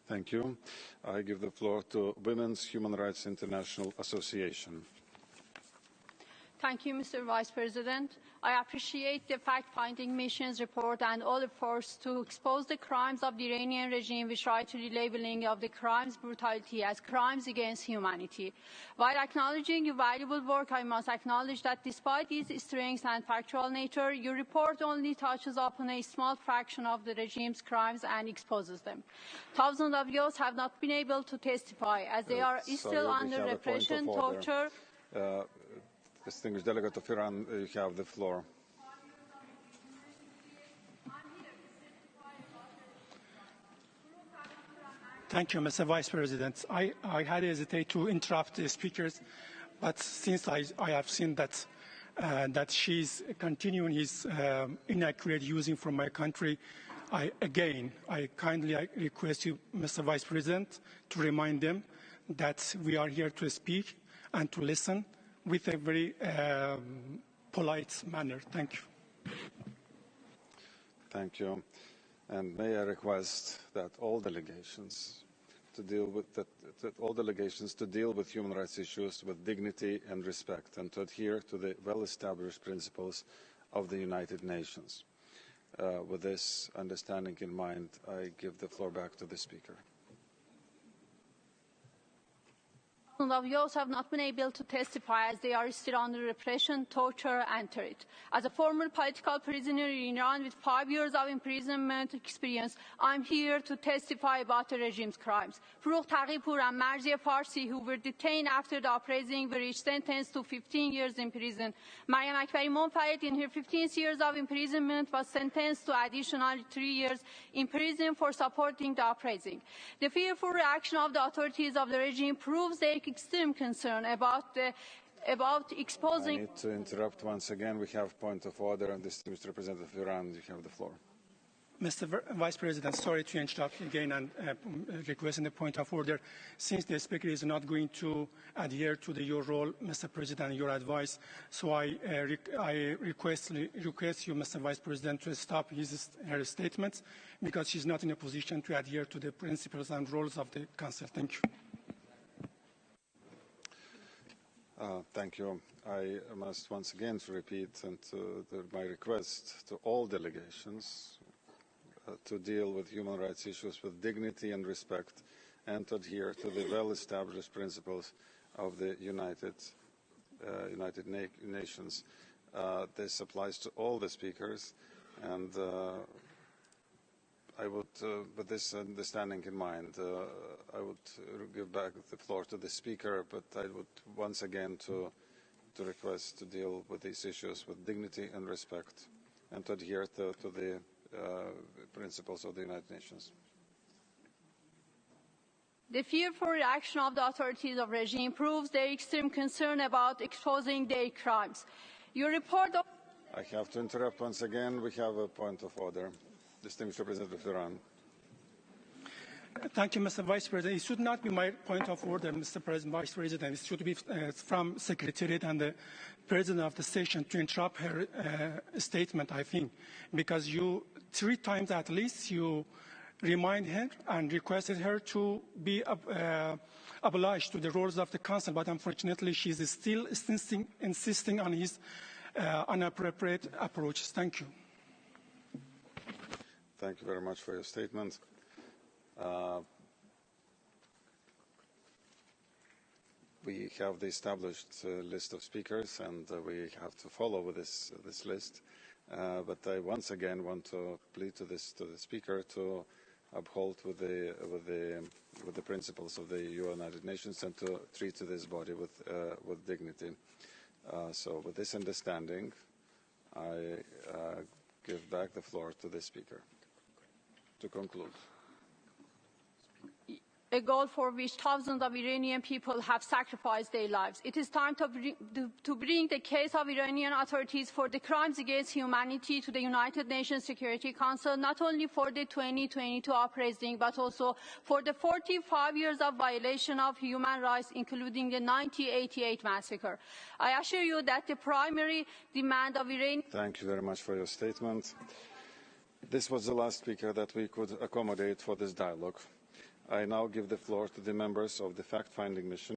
Thank you. I give the floor to Women's Human Rights International Association. Thank you, Mr. Vice President. I appreciate the fact-finding mission's report and all efforts to expose the crimes of the Iranian regime, which right to the labeling of the crimes' brutality as crimes against humanity. While acknowledging your valuable work, I must acknowledge that despite these strengths and factual nature, your report only touches upon a small fraction of the regime's crimes and exposes them. Thousands of youths have not been able to testify as they are still under repression, torture. Distinguished Delegate of Iran, you have the floor. Thank you, Mr. Vice President. I had hesitated to interrupt the speakers, but since I have seen that that she's continuing his inaccurate using from my country, I kindly request you, Mr. Vice President, to remind them that we are here to speak and to listen with a very polite manner. Thank you. Thank you. And may I request that all delegations to deal with human rights issues with dignity and respect, and to adhere to the well-established principles of the United Nations. With this understanding in mind, I give the floor back to the speaker. Thousands of youths have not been able to testify as they are still under repression, torture, and threat. As a former political prisoner in Iran with 5 years of imprisonment experience, I'm here to testify about the regime's crimes. Forough Taqiypour and Marzieh Farsi, who were detained after the uprising, were each sentenced to 15 years in prison. Maryam Akbari Monfared, in her 15 years of imprisonment, was sentenced to additional 3 years in prison for supporting the uprising. The fearful reaction of the authorities of the regime proves their extreme concern about exposing. I need to interrupt once again. We have point of order, and distinguished representative of Iran, you have the floor. Mr. Vice President, sorry to interrupt again and requesting the point of order. Since the speaker is not going to adhere to your role, Mr. President, your advice, so I request you, Mr. Vice President, to stop her statements because she's not in a position to adhere to the principles and rules of the Council. Thank you. Thank you. I must once again repeat my request to all delegations to deal with human rights issues with dignity and respect, and to adhere to the well-established principles of the United Nations. This applies to all the speakers, and I would, with this understanding in mind, I would give back the floor to the speaker, but I would once again to request to deal with these issues with dignity and respect, and to adhere to the principles of the United Nations. The fearful reaction of the authorities of the regime proves their extreme concern about exposing their crimes. Your report of I have to interrupt once again. We have a point of order. Distinguished Representative of Iran. Thank you, Mr. Vice President. It should not be my point of order, Mr. Vice President. It should be from Secretariat and the President of the session to interrupt her statement, I think, because you 3 times at least you remind her and requested her to be obliged to the rules of the Council, but unfortunately she is still insisting on his inappropriate approaches. Thank you. Thank you very much for your statement. We have the established list of speakers, and we have to follow with this list. But I once again want to plead to the speaker to uphold with the principles of the United Nations and to treat this body with dignity. So, with this understanding, I give back the floor to the speaker to conclude. A goal for which thousands of Iranian people have sacrificed their lives. It is time to bring the case of Iranian authorities for the crimes against humanity to the United Nations Security Council, not only for the 2022 uprising, but also for the 45 years of violation of human rights, including the 1988 massacre. I assure you that the primary demand of Iran... Thank you very much for your statement. This was the last speaker that we could accommodate for this dialogue. I now give the floor to the members of the fact-finding mission.